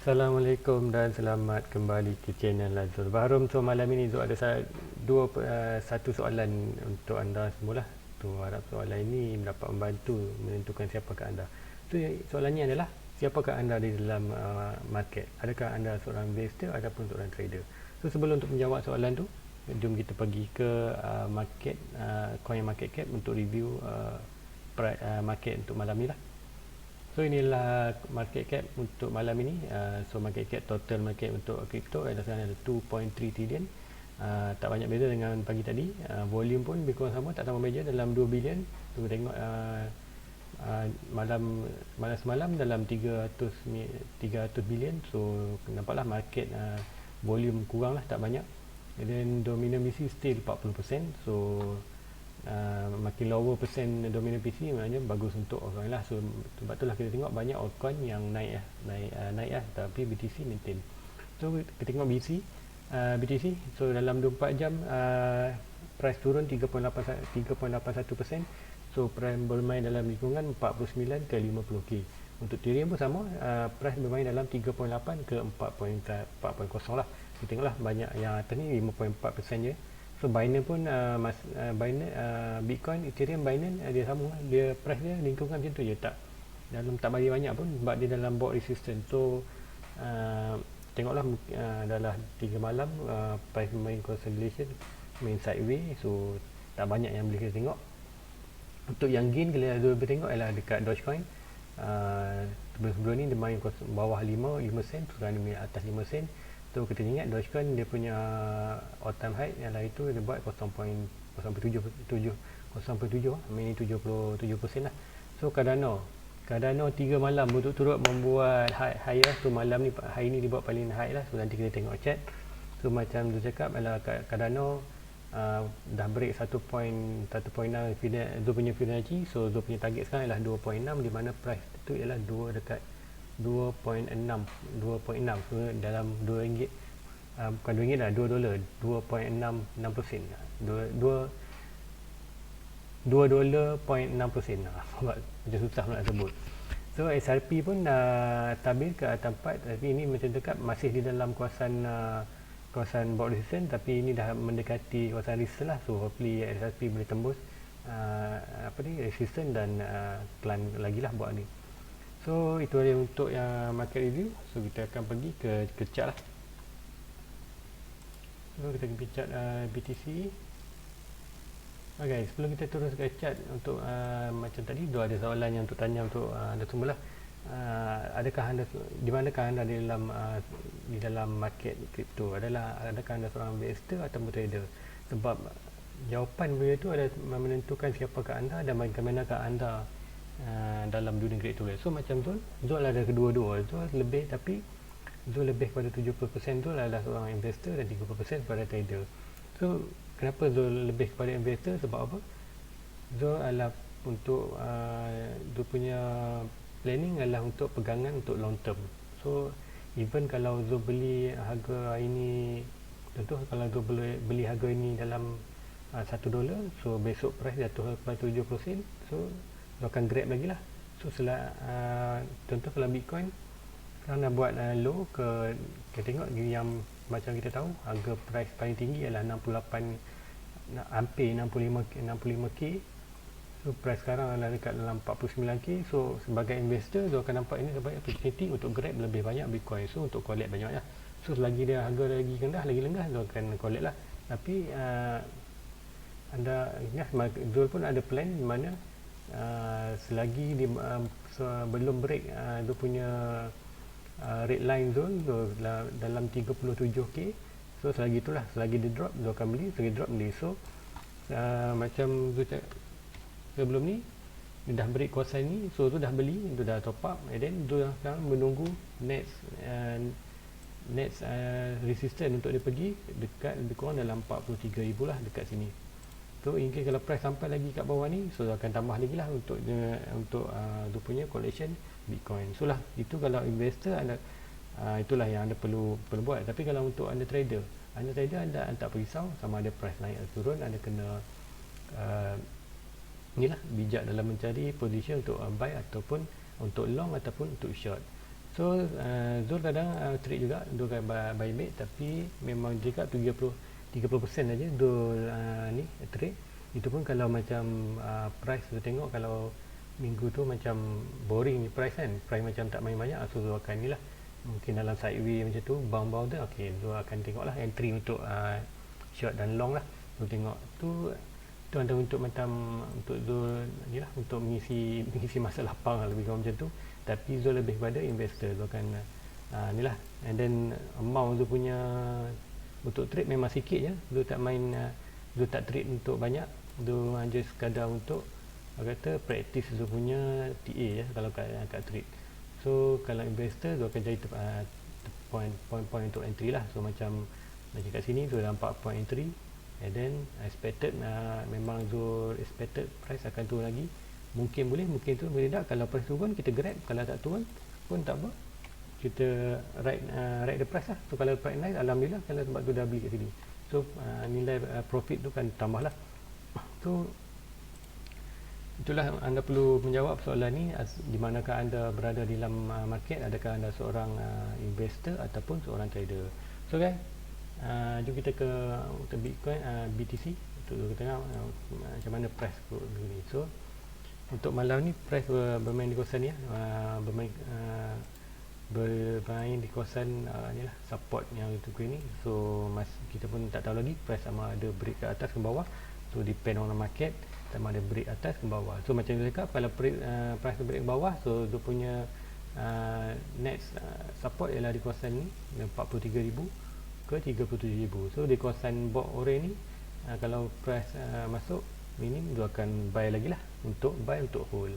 Assalamualaikum dan selamat kembali ke channel Lazul Bahrum. So malam ini Zul ada satu soalan untuk anda semua lah. Tu harap soalan ini dapat membantu menentukan siapakah anda. Tu soalannya adalah siapakah anda di dalam market? Adakah anda seorang investor ataupun seorang trader? So sebelum untuk menjawab soalan tu, jom kita pergi ke market coin market cap untuk review market untuk malam ni lah. So inilah market cap untuk malam ini. So market cap, total market untuk crypto adalah sekarang ada 2.3 trillion. Tak banyak beza dengan pagi tadi. Volume pun lebih kurang sama, tak tambah beza dalam 2 billion. So tengok malam semalam dalam 300 billion. So nampaklah market volume kurang lah, tak banyak. Dan dominant BC still 40%. So makin lower persen dominant PC maknanya bagus untuk altcoin lah. So sebab itulah kita tengok banyak altcoin yang naik lah, tapi BTC maintain. So kita tengok BTC, so dalam 24 jam price turun 3.81%. So price bermain dalam lingkungan 49 ke 50k. Untuk Ethereum pun sama, price bermain dalam 3.8 ke 4.0 lah. Kita tengoklah banyak yang atas ni 5.4% je. So Binance pun Bitcoin, Ethereum, Binance dia sama, dia price dia lingkungan macam tu je, tak bagi banyak pun sebab dia dalam board resistance. So tengoklah dalam 3 malam price main consolidation, main sideways. So tak banyak yang boleh kita tengok. Untuk yang gain kita boleh tengok ialah dekat Dogecoin. Sebelum ni dia main bawah 5 sen, sekarang dia main atas 5 sen. So kita ingat Dogecoin dia punya all time high ialah itu dia buat 0.07, ini 77% lah. So Cardano 3 malam berturut-turut membuat high lah. So malam ni, hari ni dia buat paling high lah. So nanti kita tengok chart. So macam tu cakap ialah Cardano dah break 1.6 punya Fibonacci. So dia punya target sekarang ialah 2.6, di mana price tu ialah dekat 2.6. So dalam RM2, bukan RM2 lah, $2, 2.66%. $2.6%. Macam susah nak sebut. So SRP pun stabil ke atas 4, tapi ini macam dekat masih di dalam kawasan board resistance, tapi ini dah mendekati kawasan resistance lah. So hopefully SRP boleh tembus resistance dan climb lagi lah buat ni. So itu dia untuk yang market review. So kita akan pergi ke chart lah. So kita pergi chart BTC. Okay, sebelum kita terus ke chart untuk macam tadi tu ada soalan yang untuk tanya untuk anda semua lah. Di manakah anda di dalam market kripto? Adakah anda seorang investor atau trader? Sebab jawapan beliau itu adalah menentukan siapakah anda dan bagaimanakah anda dalam dunia kripto. So macam Zul ada kedua-dua. Zul lebih kepada 70% Zul adalah seorang investor dan 30% kepada trader. So kenapa Zul lebih kepada investor? Sebab apa? Zul adalah untuk Zul punya planning adalah untuk pegangan untuk long term. So even kalau Zul beli harga ini, contoh kalau Zul beli harga ini dalam $1, so besok price jatuh kepada 70 sen, so Zul akan grab lagi lah. So contoh kalau Bitcoin sekarang dah buat low kita tengok yang macam kita tahu harga price paling tinggi ialah 68, hampir 65k. So price sekarang adalah dekat dalam 49k. So sebagai investor Zul akan nampak ini sebagai opportunity untuk grab lebih banyak Bitcoin. So untuk collect banyak lah. So selagi dia harga lagi rendah, lagi lengah, Zul akan collect lah. Tapi anda ingat Zul pun ada plan di mana selagi dia belum break dia punya red line zone dalam 37k. So selagi dia drop Zul akan beli, selagi drop beli. So macam Zul cakap sebelum ni dia dah break kawasan ni, so tu dah beli, tu dah top up, and then Zul sekarang menunggu next resistance untuk dia pergi dekat lebih kurang dalam 43,000 lah dekat sini. So mungkin kalau price sampai lagi kat bawah ni, so akan tambah lagi lah untuk tu punya collection Bitcoin. So lah, itu kalau investor anda, itulah yang anda perlu buat. Tapi kalau untuk anda trader anda tak risau sama ada price naik atau turun. Anda kena bijak dalam mencari position untuk buy ataupun untuk long ataupun untuk short. So Zul kadang trade juga, Zul buy back, tapi memang dia cakap 30% saja Zul ni trade. Itu pun kalau macam price tu tengok, kalau minggu tu macam boring ni price kan, price macam tak main banyak, so Zul akan ni lah, mungkin dalam sideway macam tu, bound tu, okay, Zul akan tengok lah entry untuk short dan long lah. Zul tengok tu antara untuk macam untuk Zul ni lah, untuk mengisi masa lapang lah, lebih kurang macam tu. Tapi Zul lebih kepada investor, Zul akan ni lah. And then amount Zul punya untuk trade memang sikit je, Zul tak main, Zul tak trade untuk banyak, Zul hanya sekadar untuk kata practice Zul punya TA je kalau kat trade. So kalau investor, Zul akan cari point untuk entry lah. So macam kat sini Zul nampak point entry, and then expected memang Zul expected price akan turun lagi, mungkin boleh, mungkin tu boleh tak. Kalau price turun kita grab, kalau tak turun pun tak apa, kita ride the price lah. So kalau price naik, alhamdulillah, kalau sebab tu dah beli kat sini, so nilai profit tu kan tambah lah. So itulah, anda perlu menjawab soalan ni, di manakah anda berada di dalam market, adakah anda seorang investor ataupun seorang trader. So guys, jom kita ke Bitcoin, BTC, untuk kita tengok macam mana price ni. So untuk malam ni price bermain di kawasan ni, bermain di kawasan ni lah, support yang itu ni. So kita pun tak tahu lagi price sama ada break ke atas ke bawah, so depend on the market, sama ada break atas ke bawah. So macam saya cakap, kalau price break ke bawah, so dia punya next support ialah di kawasan ni 43,000 ke 37,000. So di kawasan box orange ni, kalau price masuk minim, dia akan buy lagi lah, untuk buy, untuk hold.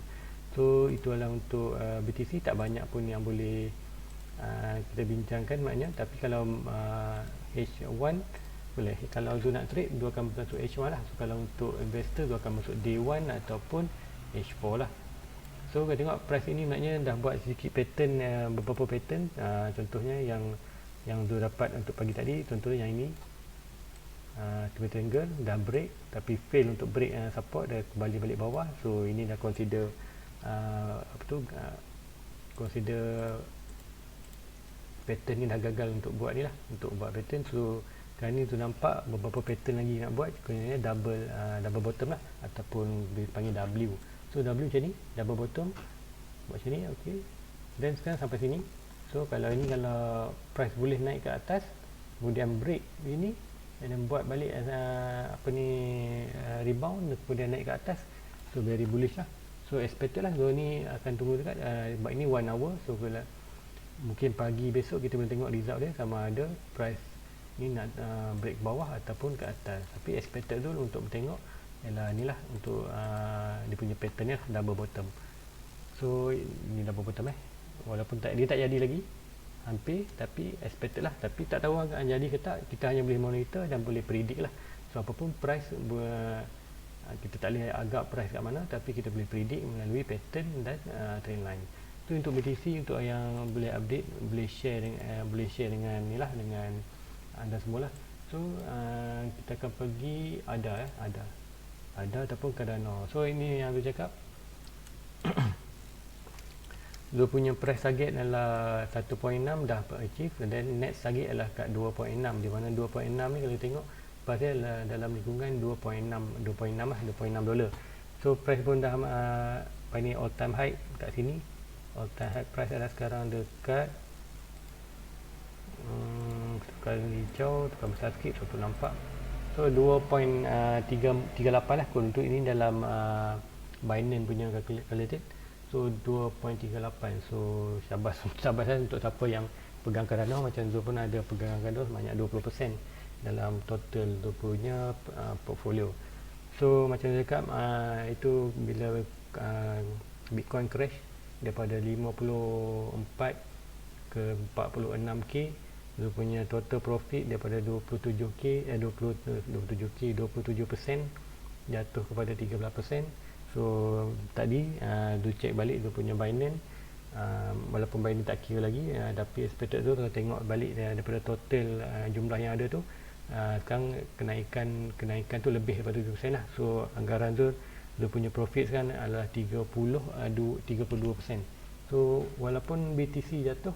So itu adalah untuk BTC. Tak banyak pun yang boleh kita bincangkan maknanya, tapi kalau H1 boleh. Kalau Zul nak trade, dia akan masuk H1 lah. So kalau untuk investor, dia akan masuk day 1 ataupun H4 lah. So kita tengok price ini maknanya dah buat sedikit pattern, beberapa pattern. Contohnya yang Zul dapat untuk pagi tadi, contohnya yang ini, triangle dah break tapi fail untuk break support, dah kembali balik bawah. So ini dah consider consider pattern ni dah gagal untuk buat ni lah, untuk buat pattern. So kali ni tu nampak beberapa pattern lagi nak buat, contohnya double bottom lah, ataupun dipanggil W. So W macam ni, double bottom buat macam ni, okey. Dan sekarang sampai sini. So kalau price boleh naik ke atas, kemudian break ini, dan buat balik rebound, kemudian naik ke atas, so very bullish lah. So expected lah, so ni akan tunggu dekat sebab ini 1 hour. So mungkin pagi besok kita boleh tengok result dia, sama ada price ni nak break bawah ataupun ke atas. Tapi expected dulu untuk tengok ialah inilah, untuk dia punya pattern ni lah, double bottom. So ni double bottom walaupun dia tak jadi lagi hampir, tapi expected lah. Tapi tak tahu akan jadi ke tak, kita hanya boleh monitor dan boleh predict lah. So apapun price, kita tak boleh agak price kat mana, tapi kita boleh predict melalui pattern dan trend line. Itu untuk BTC, untuk yang boleh update, boleh share dengan ni lah, dengan anda semua lah. So kita akan pergi ada ataupun Cardano. So ini yang aku cakap, Zul punya price target adalah 1.6 dah achieve, dan next target adalah kat 2.6, di mana 2.6 ni kalau tengok price dia adalah dalam lingkungan 2.6 lah, 2.6 dolar. So price pun dah ini all time high kat sini. All time high price adalah sekarang dekat tukar hijau, tukar besar sikit, so tu nampak. So 2.38 lah untuk ini dalam Binance punya calculated. So 2.38. So syabas untuk siapa yang pegang Cardano. Macam Zul pun ada pegang Cardano sebanyak 20% dalam total Zul punya portfolio. So macam saya cakap, itu bila Bitcoin crash daripada 54 ke 46k, Zul punya total profit daripada 27k 27% jatuh kepada 13%. So tadi Zul check balik Zul punya Binance, walaupun Binance tak kira lagi, tapi expected tu kalau tengok balik daripada total jumlah yang ada tu, sekarang kenaikan tu lebih daripada 7% lah. So anggaran Zul punya profit sekarang adalah 32%. So walaupun BTC jatuh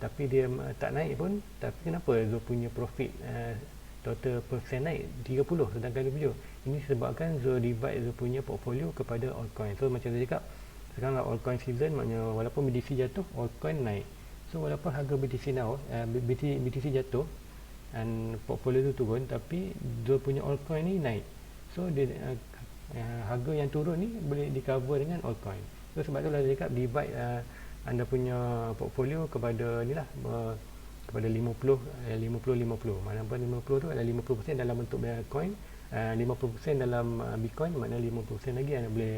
tapi dia tak naik pun, tapi kenapa Zul punya profit total persen naik 30 sedangkan 27? Ini sebabkan Zul divide Zul punya portfolio kepada altcoin. So macam saya cakap, sekarang lah altcoin season, maknanya walaupun BTC jatuh, altcoin naik. So walaupun harga BTC BTC jatuh dan portfolio tu turun, tapi Zul punya altcoin ni naik. So dia harga yang turun ni boleh di cover dengan altcoin. So sebab tu lah saya cakap divide anda punya portfolio kepada ni lah, kepada 50 mana apa 50 tu adalah 50% dalam bentuk Bitcoin, 50% dalam Bitcoin, maknanya 50% lagi anda boleh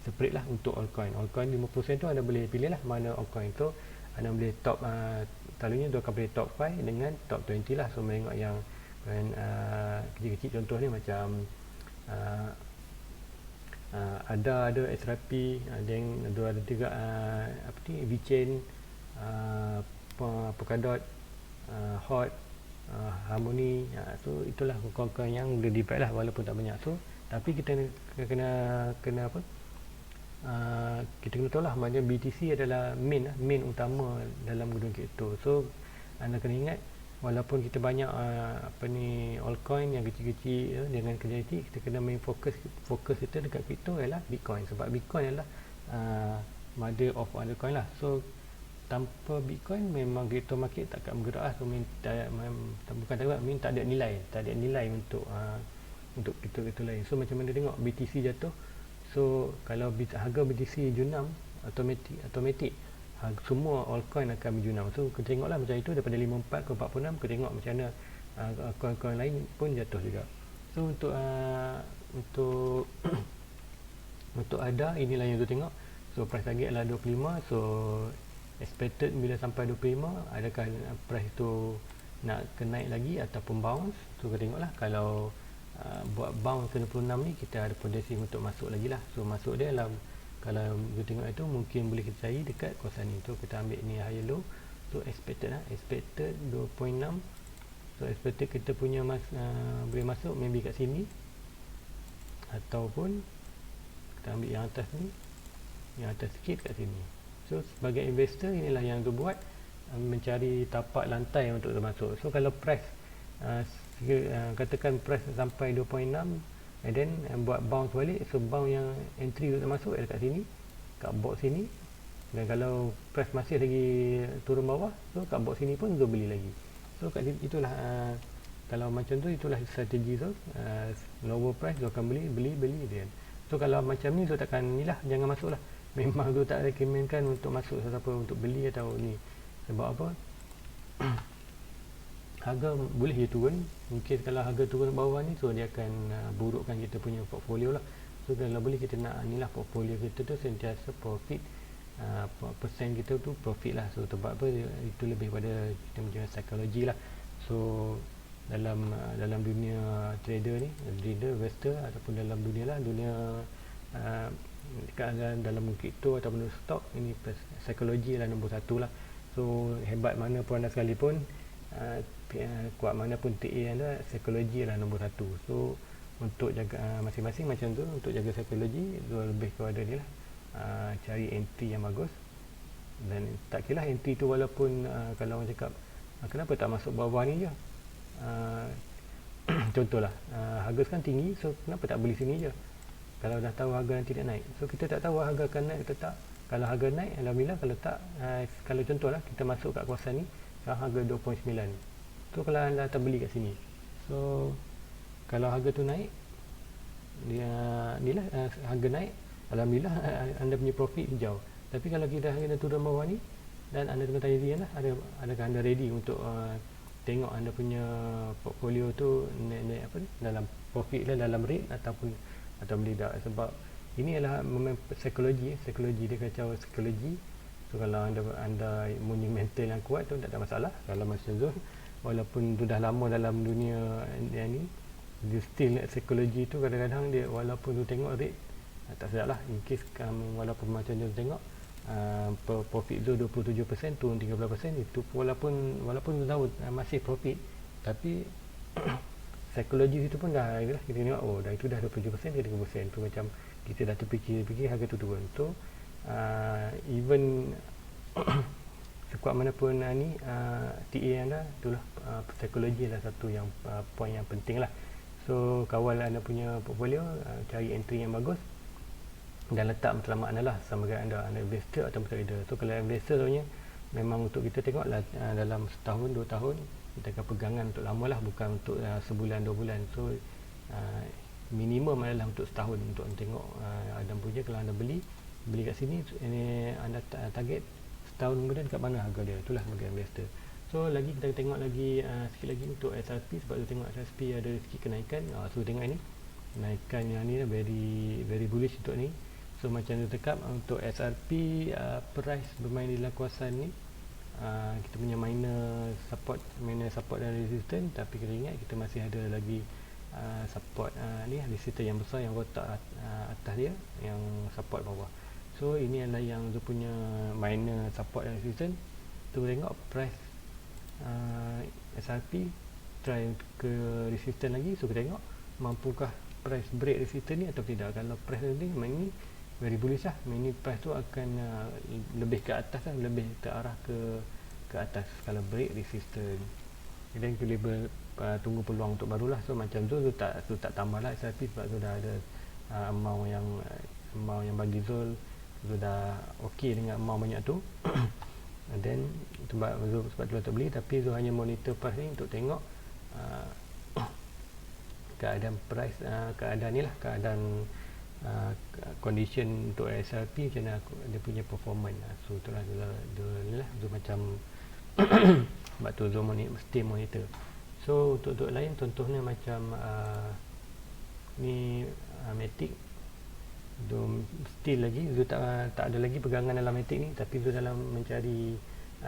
separate lah untuk altcoin. Altcoin 50% tu anda boleh pilih lah mana altcoin tu anda boleh top, selalunya tu akan boleh top 5 dengan top 20 lah. So menengok yang kecil-kecil, contoh ni macam ada SRP, dan ada juga apa ni, VeChain, Polkadot, Hot, Harmony. So itulah kawan-kawan yang boleh divide lah walaupun tak banyak. So tapi kita kena apa, kita kena tahu lah, maknanya BTC adalah main utama dalam gunung kripto. So anda kena ingat, walaupun kita banyak apa ni altcoin yang kecil-kecil dengan kerja kita kena main fokus kita dekat kripto ialah Bitcoin, sebab Bitcoin adalah mother of other coin lah. So tanpa Bitcoin memang kripto market takkan bergerak lah. So bukan tak ada nilai untuk kripto lain. So macam mana tengok BTC jatuh, so kalau harga BTC junam, automatik semua altcoin akan berjunam. So kita tengoklah macam itu, daripada 54 ke 46, kita tengok macam mana coin-coin lain pun jatuh juga. So untuk ada, inilah yang tu tengok. So price target adalah 25. So expected bila sampai 25, adakah price tu nak naik lagi ataupun bounce. So kita tengoklah, kalau buat bounce ke 26 ni, kita ada potensi untuk masuk lagi lah. So masuk dia dalam, kalau kita tengok itu mungkin boleh kita cari dekat kawasan ni. So kita ambil ni high low. So expected 2.6. So expected kita punya boleh masuk maybe kat sini, ataupun kita ambil yang atas ni, yang atas sikit kat sini. So sebagai investor, inilah yang tu buat, mencari tapak lantai untuk masuk. So kalau price katakan price sampai 2.6, and then buat bounce balik, so bounce yang entry untuk masuk dekat sini, kat box sini. Dan kalau price masih lagi turun bawah, so kat box sini pun dia beli lagi. So kat itulah kalau macam tu, itulah strategi tu. Lower price tu akan beli dia. So kalau macam ni, so takkan ni lah, jangan masuk lah. Memang tu tak recommendkan untuk masuk siapa untuk beli atau ni. Sebab apa? Harga boleh dia turun. Mungkin kalau harga turun bawah ni, so dia akan burukkan kita punya portfolio lah. So kalau boleh kita nak ni lah, portfolio kita tu sentiasa profit, persen kita tu profit lah. So sebab apa, itu lebih pada kita punya psikologi lah. So dalam dunia trader ni, trader, investor, ataupun dalam dunia dalam kripto ataupun stok, ini psikologi lah nombor satu lah. So hebat mana pun anda sekalipun, kuat mana pun TA anda, psikologi lah nombor satu. So untuk jaga masing-masing macam tu, untuk jaga psikologi tu lebih kepada ni lah, cari entry yang bagus. Dan tak kira entry tu, walaupun kalau orang cakap kenapa tak masuk bawah ni je, contohlah harga sekarang tinggi, so kenapa tak beli sini je kalau dah tahu harga nanti tidak naik. So kita tak tahu harga akan naik atau tak. Kalau harga naik, alhamdulillah. Kalau tak, kalau contohlah kita masuk kat kawasan ni, sekarang harga 2.9, so kalau anda tak beli kat sini, so kalau harga tu naik, dia inilah harga naik, alhamdulillah, anda punya profit hijau. Tapi kalau kita harga turun bawah ni, dan anda kena tanya diri lah, adakah anda ready untuk tengok anda punya portfolio tu naik apa ni, dalam profit lah, dalam rate ataupun tidak. Sebab ini adalah psikologi dia kacau psikologi. So kalau anda punya mental yang kuat tu, tak ada masalah. Kalau macam Zul, walaupun tu dah lama dalam dunia yang ni, dia still psikologi tu kadang-kadang dia, walaupun tu tengok rate tak sedap lah. In case walaupun macam tu tengok profit tu 27%, turun 13%, itu walaupun tu tahu masih profit, tapi psikologi itu pun dah kita tengok, dah itu dah 27% ke 30%, tu macam kita dah terfikir harga tu turun. So even sekuat mana pun TA anda, itulah psikologi adalah satu yang poin yang penting lah. So kawal anda punya portfolio, cari entry yang bagus dan letak matlamat anda lah, sama ada anda investor atau trader. So kalau investor sebenarnya memang untuk kita tengok lah, dalam setahun 2 tahun kita akan pegangan untuk lama lah, bukan untuk sebulan 2 bulan. So minimum adalah untuk setahun untuk tengok anda punya. Kalau anda beli kat sini, ini anda target setahun kemudian kat mana harga dia, itulah bagi investor. So lagi kita tengok lagi sikit lagi untuk SRP, sebab tu tengok SRP ada sikit kenaikan. So tengok ini kenaikan yang ni very bullish untuk ni. So macam tu tekap untuk SRP, price bermain di dalam kawasan ni, kita punya minor support dan resistance. Tapi kita ingat kita masih ada lagi support ni resistance yang besar yang kotak atas dia, yang support bawah. So ini adalah yang dia punya minor support dan resistance. Tu tengok price SRP try ke resistance lagi. So kita tengok mampukah price break resistance ni atau tidak. Kalau price ni memang ni very bullish lah, ini price tu akan lebih ke atas lah, lebih terarah ke atas kalau break resistance. Dan kita boleh tunggu peluang untuk barulah. So macam tu tak tambah lah SRP, sebab tu dah ada amount yang bagi Zul tu dah okey dengan amount banyak tu. Dan sebab tu tak beli, tapi Zul hanya monitor price ni untuk tengok keadaan price, keadaan ni lah, keadaan condition untuk SRP macam mana dia punya performance. So itulah dia macam sebab tu Zul mesti monitor. So untuk lain contohnya macam ni Matic, still lagi Zul tak ada lagi pegangan dalam Matic ni, tapi Zul dalam mencari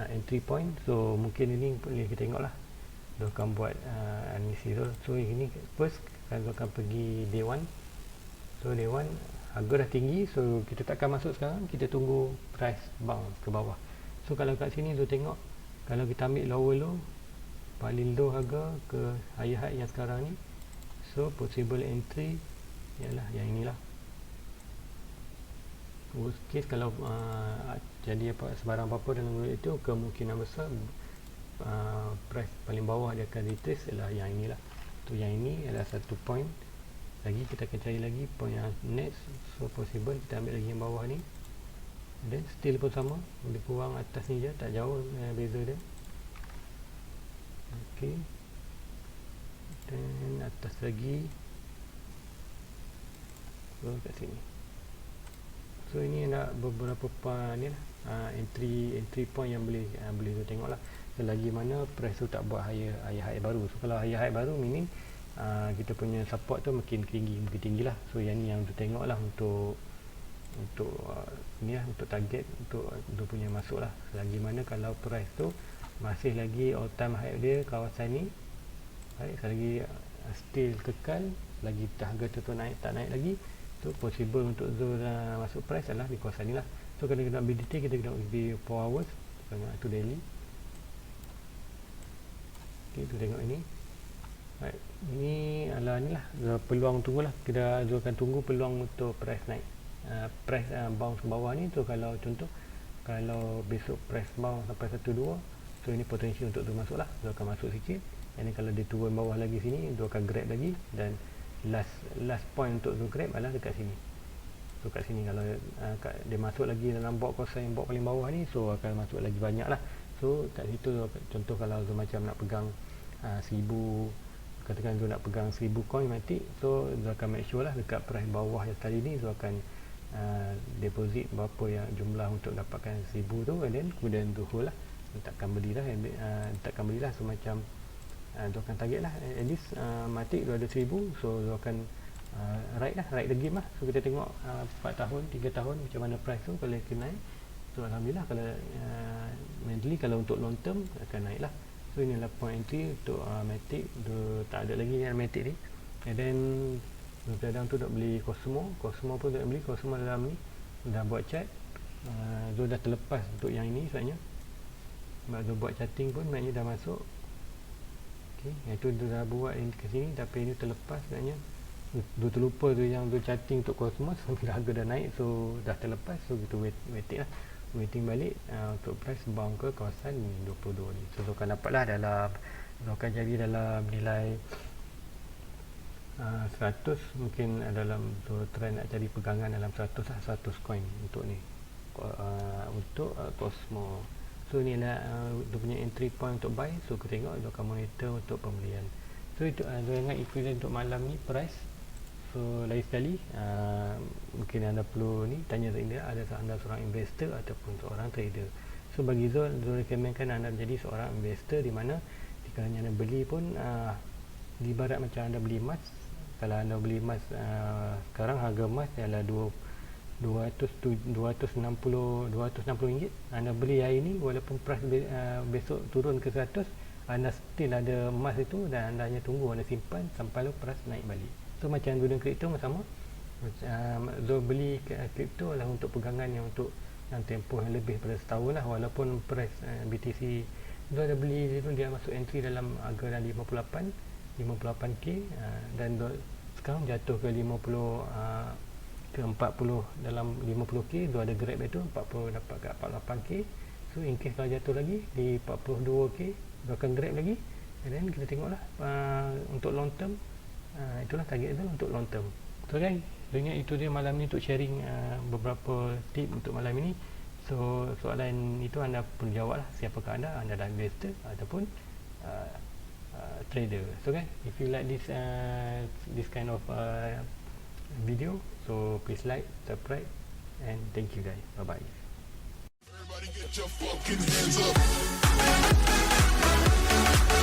entry point. So mungkin ini boleh kita tengok lah, Zul akan buat analisis Zul. So ini first Zul akan pergi day 1. So day 1 harga dah tinggi, so kita takkan masuk sekarang, kita tunggu price bounce ke bawah. So kalau kat sini Zul tengok, kalau kita ambil lower low, paling low harga ke higher high yang sekarang ni, so possible entry ialah yang inilah. Worst case kalau jadi sebarang apa-apa dalam duit itu, kemungkinan besar price paling bawah dia akan retrace ialah yang inilah. Tu yang ini adalah satu point. Lagi kita akan cari lagi point yang next. So possible kita ambil lagi yang bawah ni, dan still pun sama, lebih kurang atas ni je, tak jauh beza dia. Okey, dan atas lagi, so kat sini. So ini nak beberapa ni lah, entry point yang boleh tu tengok lah. Selagi mana price tu tak buat high baru. So kalau high baru, meaning kita punya support tu makin tinggi lah. So yang ni yang tu tengok lah untuk ni lah, untuk target untuk punya masuk lah. Selagi mana kalau price tu masih lagi all time high dia kawasan ni, baik, selagi still kekal, lagi harga tu tak naik lagi, so possible untuk Zul masuk price adalah di kawasan ni lah. So kalau kita nak ambil detail, kita kena ambil 4 hours, tengok tu daily. Okay, tu tengok ini. Right. Ini adalah ni lah peluang, tunggulah, kita akan tunggu peluang untuk price naik, price bounce ke bawah ni. So kalau contoh, kalau besok price bounce sampai 1-2, so ini potensi untuk tu masuk lah. So akan masuk sikit. Ini kalau dia turun bawah lagi sini, dia akan grab lagi. Dan last point untuk tu grab adalah dekat sini. So kat sini kalau dia masuk lagi dalam box kawasan yang box paling bawah ni, so akan masuk lagi banyak lah. So kat situ contoh kalau tu macam nak pegang 1000, katakan tu nak pegang 1000 coin Matic, so tu akan make sure lah dekat price bawah yang tadi ni, so akan deposit berapa yang jumlah untuk dapatkan 1000 tu, and then kemudian tu hold lah, takkan belilah, so macam tu akan target lah at least Matic tu ada 1000, so tu akan ride the game lah. So kita tengok 4 tahun 3 tahun macam mana price tu, kalau dia naik, so alhamdulillah. Kalau mentally, kalau untuk long term akan naik lah. So ini adalah point entry untuk Matic. Tak ada lagi yang Matic ni. And then kadang tu nak beli Cosmo pun tak beli. Cosmo dalam ni dah buat chart, so dah terlepas untuk yang ini sebenarnya. Sebab tu buat charting pun maknanya dah masuk. Okay, yang tu dia dah buat ke sini, tapi ini terlepas sebenarnya. Dia terlupa tu yang tu chatting untuk Cosmos bila harga dah naik, so dah terlepas, so kita waiting balik untuk price bound ke kawasan ni 22 ni. So akan dapatlah dalam, akan jadi dalam nilai 100, mungkin dalam so trend nak cari pegangan dalam 100 lah, 100 coin untuk ni, untuk Cosmo. So ni lah dia punya entry point untuk buy. So kita tengok, dia akan monitor untuk pembelian. So itu ingat equivalent untuk malam ni price. So lain sekali mungkin anda perlu ni tanya Zul, ada anda seorang investor ataupun seorang trader. So bagi Zul recommendkan anda menjadi seorang investor, di mana jika anda beli pun ibarat macam anda beli emas. Kalau anda beli emas sekarang harga emas ialah 260 ringgit. Anda beli hari ni, walaupun price besok turun ke 100, anda still ada emas itu dan anda hanya tunggu, anda simpan sampai price naik balik. So macam guna kripto sama. Zul beli kripto adalah untuk pegangan yang untuk yang tempoh yang lebih daripada setahun lah. Walaupun price BTC Zul ada beli itu, dia masuk entry dalam harga 58k, dan sekarang jatuh ke 50 ke 40, dalam 50k. Zul ada grab itu 40, dapat ke 48k. So in case kalau jatuh lagi di 42k, Zul akan grab lagi, dan kita tengoklah untuk long term. Itulah target itu untuk long term. So guys, ingat itu dia malam ni untuk sharing beberapa tip untuk malam ini. So soalan itu anda perlu jawab lah, siapakah anda adalah investor ataupun trader. So guys, if you like this kind of video, so please like, subscribe, and thank you guys. Bye bye. Everybody get your fucking hands up.